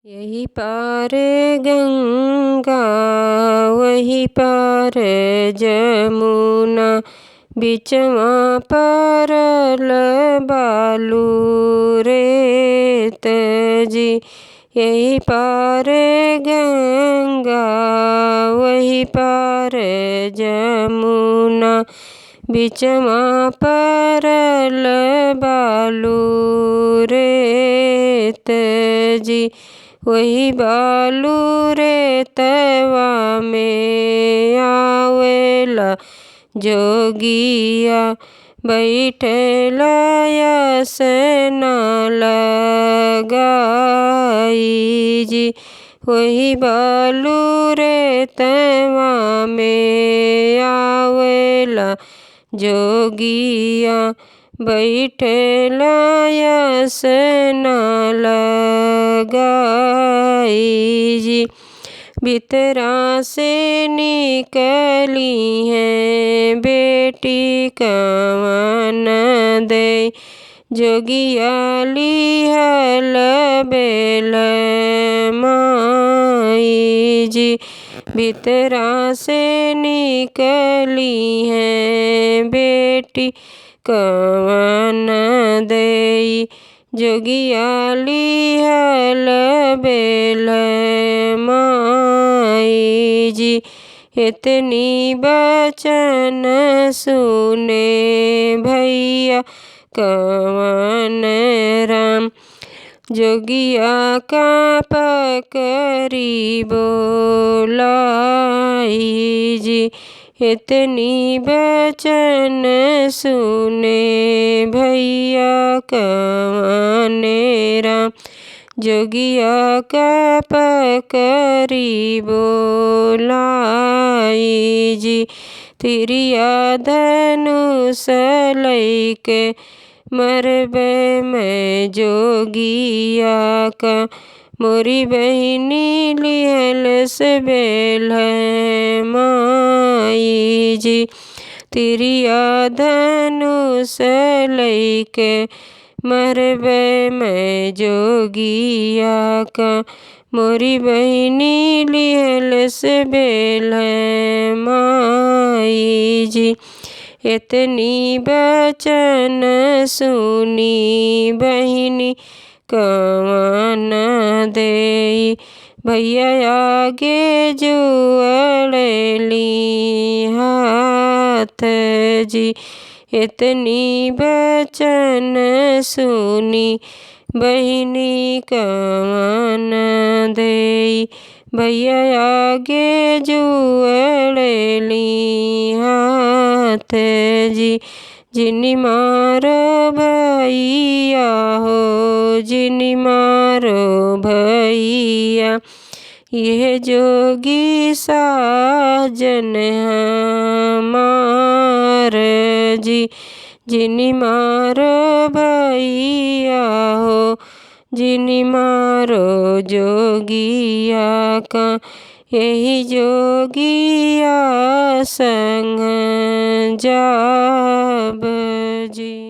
यही पार गंगा वही पार जमुना, बिचवा परल बालू रेत जी। यही पार गंगा वही पार जमुना, बिचवा परल बालू रेत जी। वही बालू रेतवा में आवेला जोगिया, बैठेला आसन लगाई जी। वही बालू रेतवा में आवेला जोगिया, बैठेला आसन लगाई जी। भीतरा से निकली है बेटी कवन दे, जोगिया लिहल बेल माई जी। भीतरा से निकली है बेटी कवन दे, जोगिया लिहल बेल माई जी। इतनी बचन सुने भैया कवन राम, जोगिया का पकड़ी बोलाई जी। इतनी बचन सुने भैया कवन राम, जोगिया का पकड़ी बोलाई जी। तिरिया धनुष लैके मरबे मैं जोगिया का, मोरी बहिनी लिहल से बेल माई जी। तिरिया धनुष लैके मरबे मैं जोगिया का, मोरी बहिनी लिहल से बेल माई जी। इतनी बचन सुनी बहिनी कवन दे, भैया आगे जुअली हाथ जी। इतनी बचन सुनी बहिनी कवन दे, भैया आगे जुअली हाथ जी। जिनी मारो भैया हो जिनी मारो भैया, यह जोगी साजन हमार जी। जिनी मारो भैया हो जिनी मारो जोगिया का, यही जोगिया संग जाब जी।